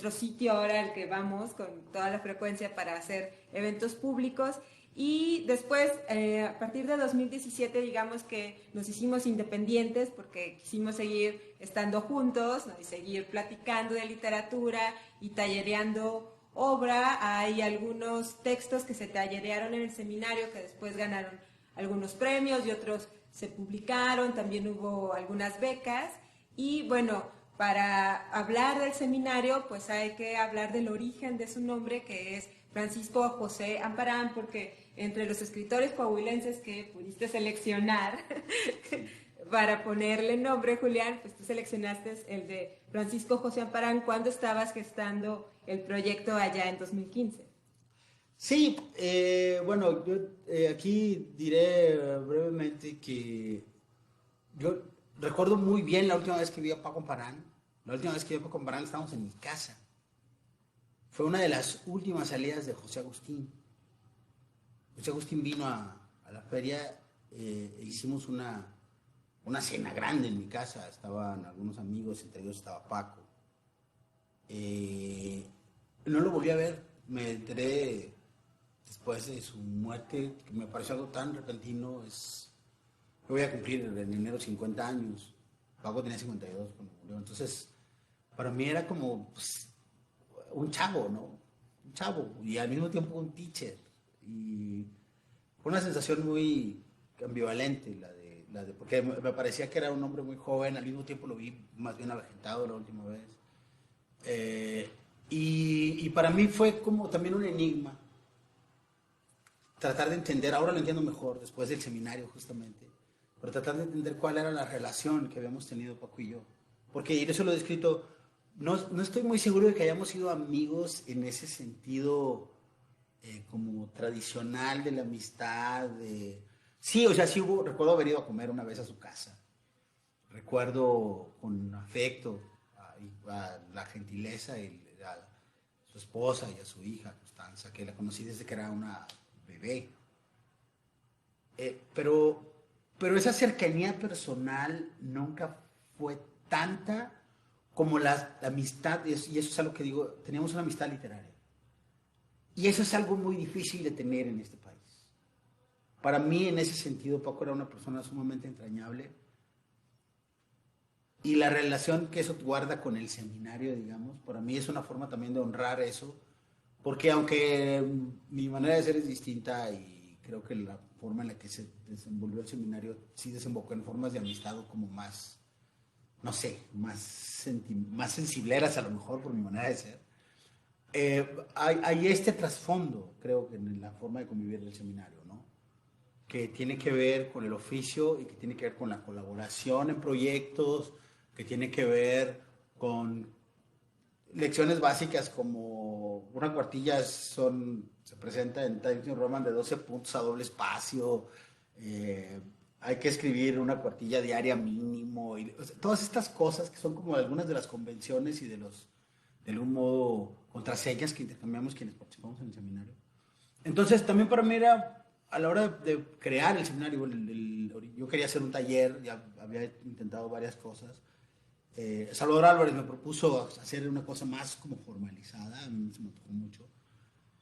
sitio ahora al que vamos con toda la frecuencia para hacer eventos públicos. Y después, a partir de 2017, digamos que nos hicimos independientes porque quisimos seguir estando juntos, ¿no?, y seguir platicando de literatura y tallereando obra. Hay algunos textos que se tallerearon en el seminario que después ganaron algunos premios y otros se publicaron. También hubo algunas becas. Y bueno, para hablar del seminario, pues hay que hablar del origen de su nombre, que es Francisco José Amparán, porque entre los escritores coahuilenses que pudiste seleccionar para ponerle nombre, Julián, pues tú seleccionaste el de Francisco José Amparán cuando estabas gestando el proyecto allá en 2015. Sí, bueno, yo aquí diré brevemente que yo recuerdo muy bien la última vez que vi a Paco Amparán. La última vez que vi a Paco Amparán estábamos en mi casa. Fue una de las últimas salidas de José Agustín. José Agustín vino a la feria e hicimos una cena grande en mi casa. Estaban algunos amigos, entre ellos estaba Paco. No lo volví a ver. Me enteré después de su muerte, que me pareció algo tan repentino. Yo voy a cumplir en enero 50 años. Paco tenía 52 cuando murió. Entonces, para mí era como pues, un chavo, ¿no? Un chavo. Y al mismo tiempo un teacher. Y fue una sensación muy ambivalente porque me parecía que era un hombre muy joven, al mismo tiempo lo vi más bien avejentado la última vez. Y para mí fue como también un enigma tratar de entender, ahora lo entiendo mejor después del seminario justamente, pero tratar de entender cuál era la relación que habíamos tenido Paco y yo. Porque, y eso lo he descrito, no estoy muy seguro de que hayamos sido amigos en ese sentido como tradicional de la amistad. Sí, o sea, sí recuerdo haber ido a comer una vez a su casa. Recuerdo con afecto a la gentileza a su esposa y a su hija, Constanza, que la conocí desde que era una bebé. Pero esa cercanía personal nunca fue tanta como la amistad, y eso es algo que digo, teníamos una amistad literaria. Y eso es algo muy difícil de tener en este país. Para mí, en ese sentido, Paco era una persona sumamente entrañable. Y la relación que eso guarda con el seminario, digamos, para mí es una forma también de honrar eso. Porque aunque mi manera de ser es distinta y creo que la forma en la que se desenvolvió el seminario sí desembocó en formas de amistad o como más, no sé, más sensibleras a lo mejor por mi manera de ser. Hay este trasfondo, creo que en la forma de convivir del seminario, ¿no? Que tiene que ver con el oficio y que tiene que ver con la colaboración en proyectos, que tiene que ver con lecciones básicas como una cuartilla se presenta en Times New Roman de 12 puntos a doble espacio, hay que escribir una cuartilla diaria mínimo, y, o sea, todas estas cosas que son como algunas de las convenciones y de algún modo, contraseñas que intercambiamos quienes participamos en el seminario. Entonces, también para mí era, a la hora de crear el seminario, yo quería hacer un taller, ya había intentado varias cosas. Salvador Álvarez me propuso hacer una cosa más como formalizada, a mí se me tocó mucho.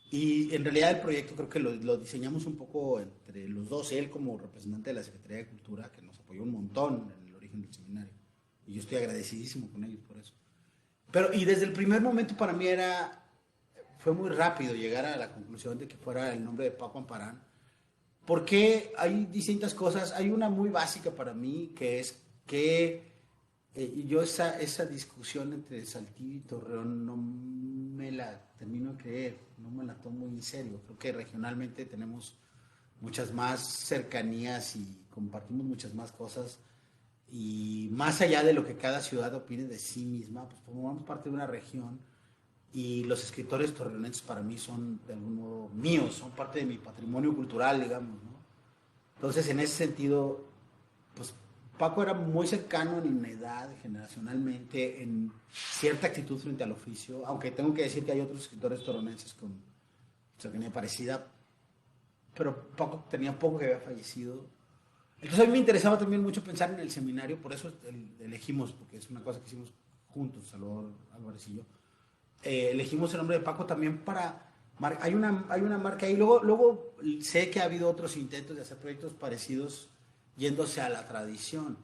Y en realidad el proyecto creo que lo diseñamos un poco entre los dos, él como representante de la Secretaría de Cultura, que nos apoyó un montón en el origen del seminario. Y yo estoy agradecidísimo con ellos por eso. Y desde el primer momento para mí fue muy rápido llegar a la conclusión de que fuera el nombre de Paco Amparán, porque hay distintas cosas. Hay una muy básica para mí, que es que yo esa discusión entre Saltillo y Torreón no me la termino de creer, no me la tomo muy en serio. Creo que regionalmente tenemos muchas más cercanías y compartimos muchas más cosas. Y más allá de lo que cada ciudad opine de sí misma, pues formamos parte de una región y los escritores torreonenses para mí son de algún modo míos, son parte de mi patrimonio cultural, digamos, ¿no? Entonces, en ese sentido, pues Paco era muy cercano en edad, generacionalmente, en cierta actitud frente al oficio, aunque tengo que decir que hay otros escritores torreonenses con cercanía parecida, pero Paco tenía poco que había fallecido. Entonces a mí me interesaba también mucho pensar en el seminario, por eso elegimos, porque es una cosa que hicimos juntos, Salvador Álvarez y yo, elegimos el nombre de Paco también para... Hay una marca ahí, luego sé que ha habido otros intentos de hacer proyectos parecidos yéndose a la tradición,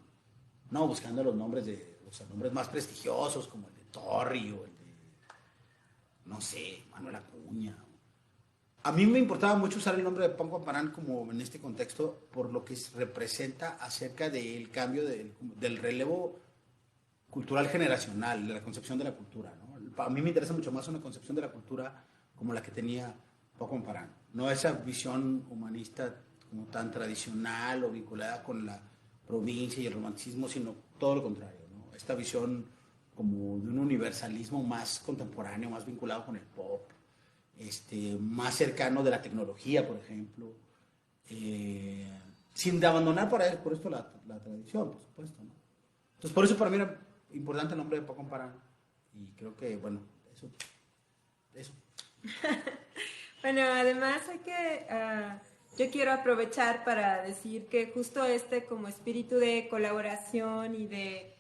no buscando los nombres nombres más prestigiosos como el de Torri o el de, no sé, Manuel Acuña. A mí me importaba mucho usar el nombre de Paco Amparán como en este contexto por lo que representa acerca del cambio del relevo cultural generacional, de la concepción de la cultura, ¿no? A mí me interesa mucho más una concepción de la cultura como la que tenía Paco Amparán, no esa visión humanista como tan tradicional o vinculada con la provincia y el romanticismo, sino todo lo contrario, ¿no? Esta visión como de un universalismo más contemporáneo, más vinculado con el pop, más cercano de la tecnología, por ejemplo, sin abandonar por esto la tradición, por supuesto, ¿no? Entonces, por eso para mí era importante el nombre de Paco Amparán, y creo que, bueno, eso. Bueno, además yo quiero aprovechar para decir que justo como espíritu de colaboración y de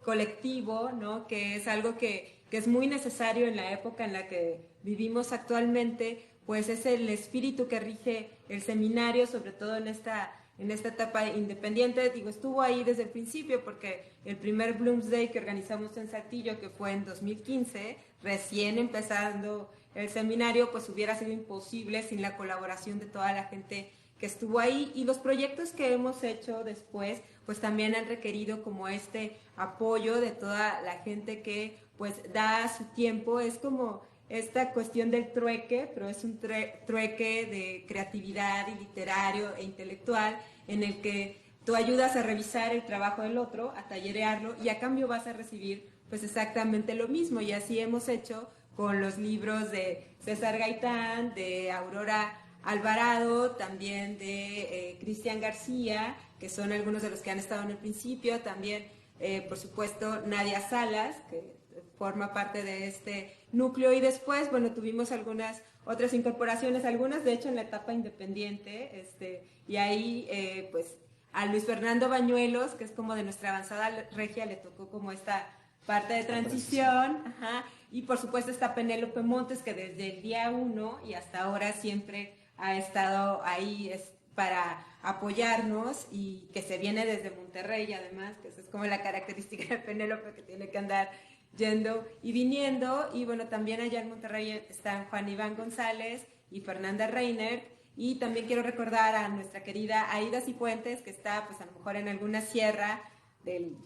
colectivo, ¿no? Que es algo que es muy necesario en la época en la que vivimos actualmente, pues es el espíritu que rige el seminario, sobre todo en esta etapa independiente. Digo, estuvo ahí desde el principio porque el primer Bloomsday que organizamos en Saltillo, que fue en 2015, recién empezando el seminario, pues hubiera sido imposible sin la colaboración de toda la gente que estuvo ahí, y los proyectos que hemos hecho después pues también han requerido como apoyo de toda la gente que pues da su tiempo. Es como esta cuestión del trueque, pero es un trueque de creatividad y literario e intelectual, en el que tú ayudas a revisar el trabajo del otro, a tallerearlo, y a cambio vas a recibir pues exactamente lo mismo. Y así hemos hecho con los libros de César Gaitán, de Aurora Alvarado, también de Cristian García, que son algunos de los que han estado en el principio, también por supuesto Nadia Salas, que forma parte de este núcleo, y después, bueno, tuvimos algunas otras incorporaciones, algunas de hecho en la etapa independiente, y ahí pues a Luis Fernando Bañuelos, que es como de nuestra avanzada regia, le tocó como esta parte de transición, ajá, y por supuesto está Penélope Montes, que desde el día 1 y hasta ahora siempre ha estado ahí para apoyarnos, y que se viene desde Monterrey además, que esa es como la característica de Penélope, que tiene que andar yendo y viniendo. Y bueno, también allá en Monterrey están Juan Iván González y Fernanda Reiner, y también quiero recordar a nuestra querida Aida Cifuentes, que está pues a lo mejor en alguna sierra del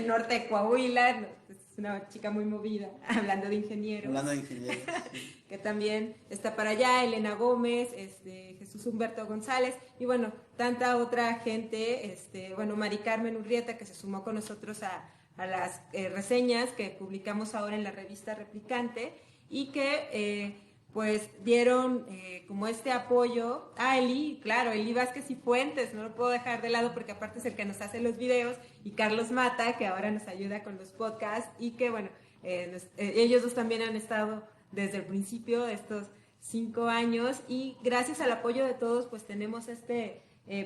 norte de Coahuila, es una chica muy movida, hablando de ingenieros. Sí. Que también está para allá, Elena Gómez, Jesús Humberto González, y bueno, tanta otra gente, bueno, Mari Carmen Urrieta, que se sumó con nosotros a las reseñas que publicamos ahora en la revista Replicante, y que pues dieron como apoyo a Eli, claro, Eli Vázquez y Fuentes, no lo puedo dejar de lado porque aparte es el que nos hace los videos, y Carlos Mata, que ahora nos ayuda con los podcasts, y que bueno, ellos dos también han estado desde el principio de estos 5 años, y gracias al apoyo de todos pues tenemos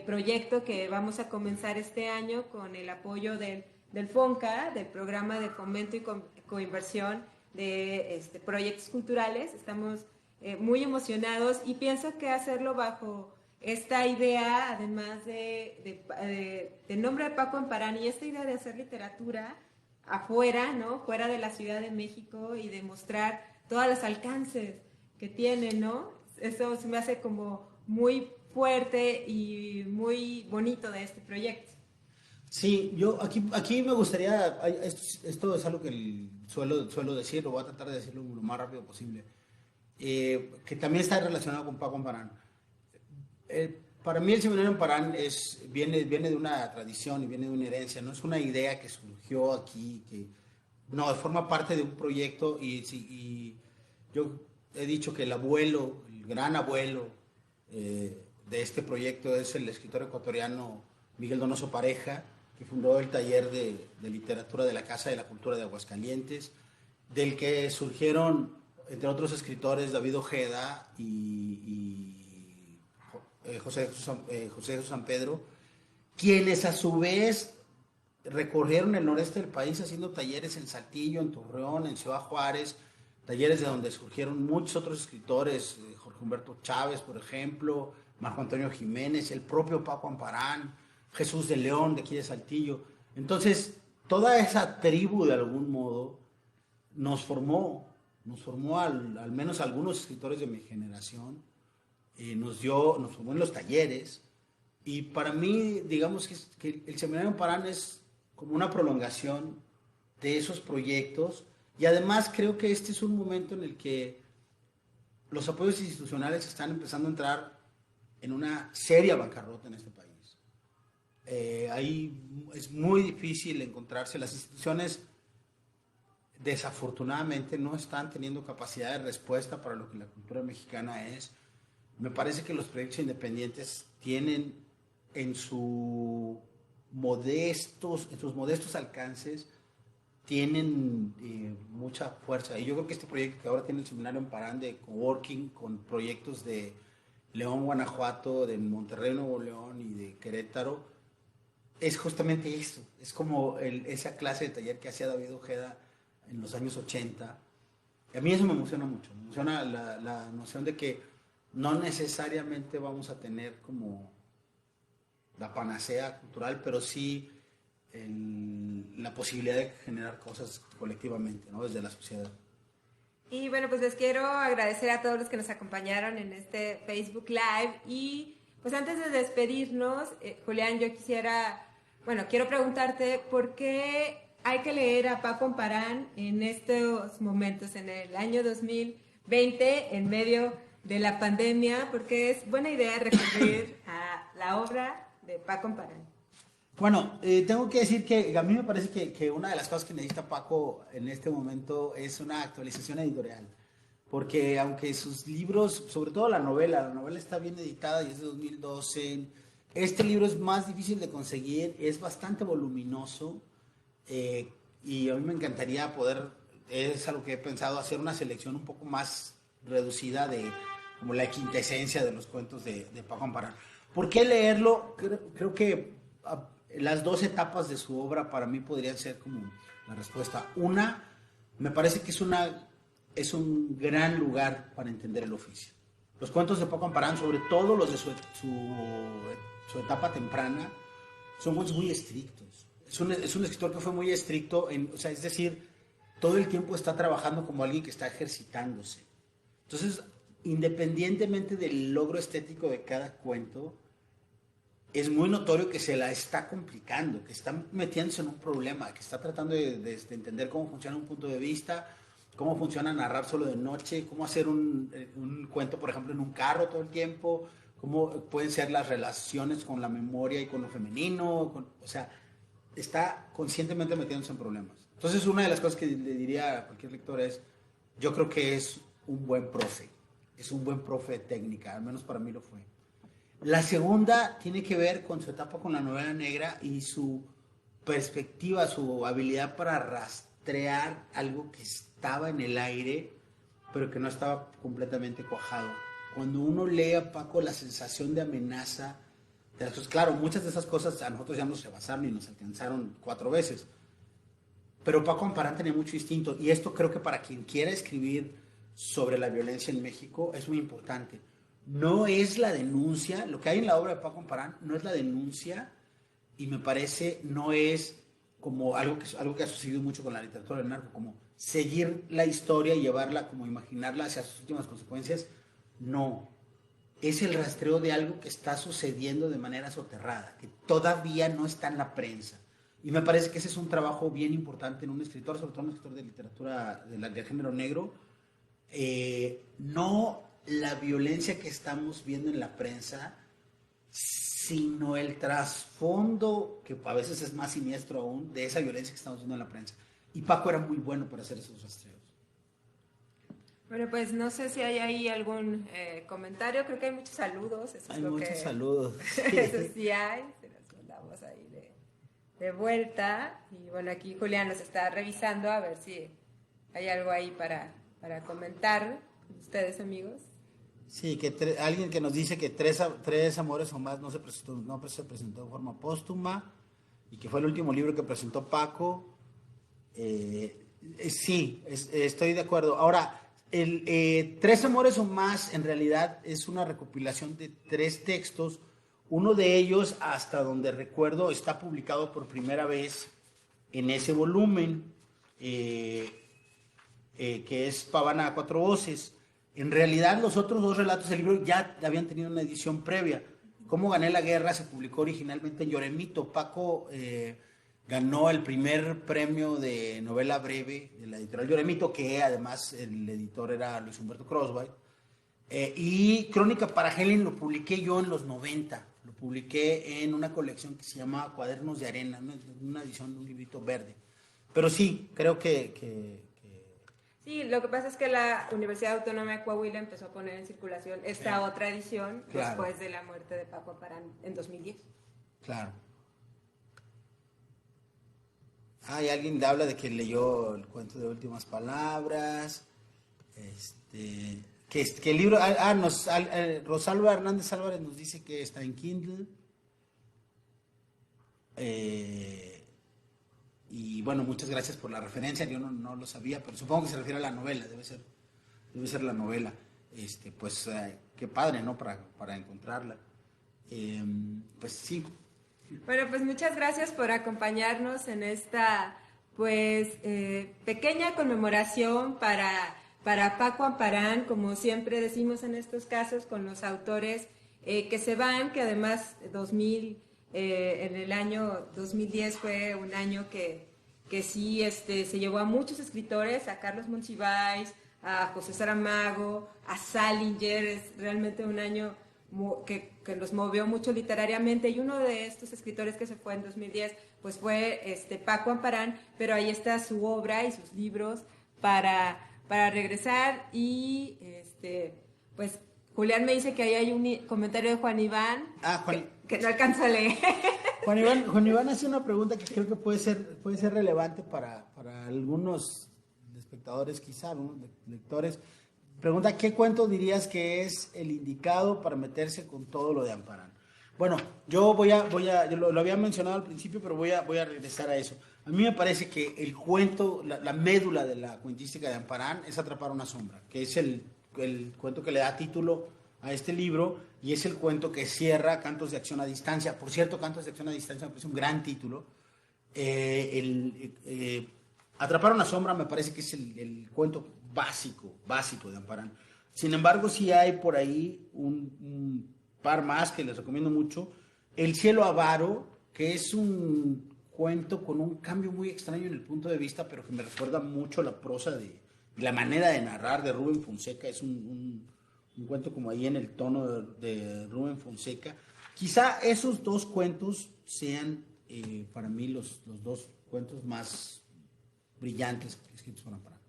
proyecto que vamos a comenzar este año con el apoyo del FONCA, del Programa de Fomento y Coinversión de Proyectos Culturales. Estamos muy emocionados, y pienso que hacerlo bajo esta idea, además del nombre de Paco Amparán, y esta idea de hacer literatura afuera, ¿no? Fuera de la Ciudad de México, y de mostrar todos los alcances que tiene, ¿no? Eso se me hace como muy fuerte y muy bonito de este proyecto. Sí, yo aquí me gustaría, esto es algo que suelo decir, lo voy a tratar de decirlo lo más rápido posible, que también está relacionado con Paco Amparán. Para mí el seminario Amparán viene de una tradición y viene de una herencia, no es una idea que surgió aquí, no, forma parte de un proyecto, y yo he dicho que el gran abuelo de este proyecto es el escritor ecuatoriano Miguel Donoso Pareja, que fundó el taller de literatura de la Casa de la Cultura de Aguascalientes, del que surgieron, entre otros escritores, David Ojeda y José Jesús San Pedro, quienes a su vez recorrieron el noreste del país haciendo talleres en Saltillo, en Torreón, en Ciudad Juárez, talleres de donde surgieron muchos otros escritores, Jorge Humberto Chávez, por ejemplo, Marco Antonio Jiménez, el propio Paco Amparán, Jesús de León, de aquí de Saltillo. Entonces, toda esa tribu, de algún modo, nos formó al menos algunos escritores de mi generación, nos formó en los talleres, y para mí, digamos que el Seminario Amparán es como una prolongación de esos proyectos, y además creo que este es un momento en el que los apoyos institucionales están empezando a entrar en una seria bancarrota en este país. Ahí es muy difícil encontrarse. Las instituciones desafortunadamente no están teniendo capacidad de respuesta para lo que la cultura mexicana es. Me parece que los proyectos independientes tienen en sus modestos alcances, tienen mucha fuerza. Y yo creo que este proyecto que ahora tiene el Seminario en Parán de coworking, con proyectos de León, Guanajuato, de Monterrey, Nuevo León y de Querétaro, es justamente esto. Es como esa clase de taller que hacía David Ojeda en los años 80. A mí eso me emociona mucho. Me emociona la noción de que no necesariamente vamos a tener como la panacea cultural, pero sí la posibilidad de generar cosas colectivamente, ¿no? Desde la sociedad. Y bueno, pues les quiero agradecer a todos los que nos acompañaron en este Facebook Live. Y pues antes de despedirnos, Julián, quiero preguntarte por qué hay que leer a Paco Amparán en estos momentos, en el año 2020, en medio de la pandemia, porque es buena idea recurrir a la obra de Paco Amparán. Bueno, tengo que decir que a mí me parece que una de las cosas que necesita Paco en este momento es una actualización editorial, porque aunque sus libros, sobre todo la novela está bien editada y es de 2012, este libro es más difícil de conseguir, es bastante voluminoso, y a mí me encantaría poder, es algo que he pensado, hacer una selección un poco más reducida de como la quintesencia de los cuentos de Paco Amparán. ¿Por qué leerlo? Creo que las dos etapas de su obra para mí podrían ser como la respuesta. Una, me parece que es un gran lugar para entender el oficio. Los cuentos de Paco Amparán, sobre todo los de su etapa temprana, son cuentos muy estrictos. Es un escritor que fue muy estricto, es decir, todo el tiempo está trabajando como alguien que está ejercitándose. Entonces, independientemente del logro estético de cada cuento, es muy notorio que se la está complicando, que está metiéndose en un problema, que está tratando de entender cómo funciona un punto de vista, cómo funciona narrar solo de noche, cómo hacer un cuento, por ejemplo, en un carro todo el tiempo, cómo pueden ser las relaciones con la memoria y con lo femenino, está conscientemente metiéndose en problemas. Entonces, una de las cosas que le diría a cualquier lector es, yo creo que es un buen profe de técnica, al menos para mí lo fue. La segunda tiene que ver con su etapa con la novela negra y su perspectiva, su habilidad para rastrear algo que estaba en el aire, pero que no estaba completamente cuajado. Cuando uno lee a Paco, la sensación de amenaza de las cosas, claro, muchas de esas cosas a nosotros ya nos rebasaron y nos alcanzaron 4 veces, pero Paco Amparán tenía mucho instinto, y esto creo que para quien quiera escribir sobre la violencia en México es muy importante. No es la denuncia, lo que hay en la obra de Paco Amparán no es la denuncia, y me parece no es como algo que ha sucedido mucho con la literatura del narco, como seguir la historia y llevarla, como imaginarla hacia sus últimas consecuencias. No, es el rastreo de algo que está sucediendo de manera soterrada, que todavía no está en la prensa. Y me parece que ese es un trabajo bien importante en un escritor, sobre todo un escritor de literatura del género negro. No la violencia que estamos viendo en la prensa, sino el trasfondo, que a veces es más siniestro aún, de esa violencia que estamos viendo en la prensa. Y Paco era muy bueno para hacer esos rastreos. Bueno, pues no sé si hay ahí algún comentario, creo que hay muchos saludos. Eso hay muchos saludos. Eso sí hay, se los mandamos ahí de vuelta. Y bueno, aquí Julián nos está revisando a ver si hay algo ahí para comentar ustedes, amigos. Sí, que alguien que nos dice que tres amores o más no se presentó de forma póstuma, y que fue el último libro que presentó Paco. Sí, estoy de acuerdo. Ahora, Tres amores o más en realidad es una recopilación de 3 textos. Uno de ellos, hasta donde recuerdo, está publicado por primera vez en ese volumen, que es Pavana a 4 voces. En realidad, los otros 2 relatos del libro ya habían tenido una edición previa. Cómo gané la guerra se publicó originalmente en Lloremito. Paco ganó el primer premio de novela breve de la editorial Lloremito, que además el editor era Luis Humberto Crosby. Y Crónica para Helen lo publiqué yo en los 90. Lo publiqué en una colección que se llama Cuadernos de Arena, una edición de un librito verde. Pero sí, creo que... Sí, lo que pasa es que la Universidad Autónoma de Coahuila empezó a poner en circulación esta otra edición después de la muerte de Paco Amparán en 2010. Claro. Y alguien le habla de que leyó el cuento de Últimas Palabras. Que el libro... Rosalba Hernández Álvarez nos dice que está en Kindle. Y bueno, muchas gracias por la referencia. Yo no lo sabía, pero supongo que se refiere a la novela. Debe ser la novela. Pues qué padre, ¿no? Para encontrarla. Pues sí. Bueno, pues muchas gracias por acompañarnos en esta pues pequeña conmemoración para Paco Amparán, como siempre decimos en estos casos, con los autores que se van, que además en el año 2010 fue un año que sí se llevó a muchos escritores, a Carlos Monsiváis, a José Saramago, a Salinger. Es realmente un año que los movió mucho literariamente, y uno de estos escritores que se fue en 2010 pues fue Paco Amparán, pero ahí está su obra y sus libros para regresar. Y pues Julián me dice que ahí hay un comentario de Juan Iván que no alcanzo a leer. Juan Iván hace una pregunta que creo que puede ser relevante para algunos espectadores, quizá, algunos lectores. Pregunta: ¿qué cuento dirías que es el indicado para meterse con todo lo de Amparán? Bueno, yo yo lo había mencionado al principio, pero voy a regresar a eso. A mí me parece que el cuento, la médula de la cuentística de Amparán es Atrapar una sombra, que es el cuento que le da título a este libro, y es el cuento que cierra Cantos de Acción a Distancia. Por cierto, Cantos de Acción a Distancia me parece un gran título. Atrapar una sombra me parece que es el cuento básico de Amparán. Sin embargo, sí hay por ahí un par más que les recomiendo mucho. El cielo avaro, que es un cuento con un cambio muy extraño en el punto de vista, pero que me recuerda mucho la prosa y la manera de narrar de Rubén Fonseca. Es un cuento como ahí en el tono de Rubén Fonseca. Quizá esos dos cuentos sean para mí los dos cuentos más brillantes escritos por Amparán.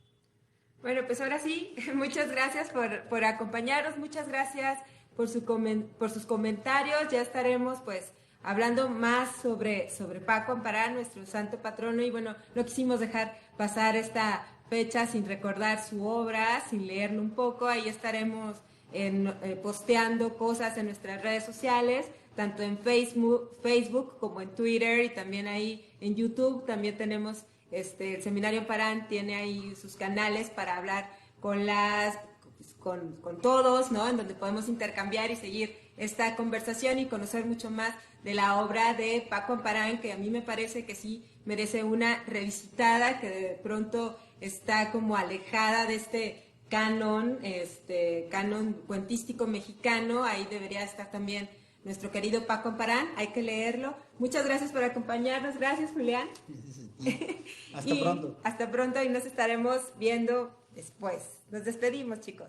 Bueno, pues ahora sí, muchas gracias por acompañarnos, muchas gracias por sus comentarios. Ya estaremos pues hablando más sobre Paco Amparán, nuestro santo patrono, y bueno, no quisimos dejar pasar esta fecha sin recordar su obra, sin leerlo un poco. Ahí estaremos posteando cosas en nuestras redes sociales, tanto en Facebook como en Twitter, y también ahí en YouTube. También tenemos el Seminario Amparán, tiene ahí sus canales para hablar con todos, ¿no? En donde podemos intercambiar y seguir esta conversación y conocer mucho más de la obra de Paco Amparán, que a mí me parece que sí merece una revisitada, que de pronto está como alejada de este canon cuentístico mexicano. Ahí debería estar también nuestro querido Paco Amparán, hay que leerlo. Muchas gracias por acompañarnos. Gracias, Julián. Hasta pronto. Hasta pronto, y nos estaremos viendo después. Nos despedimos, chicos.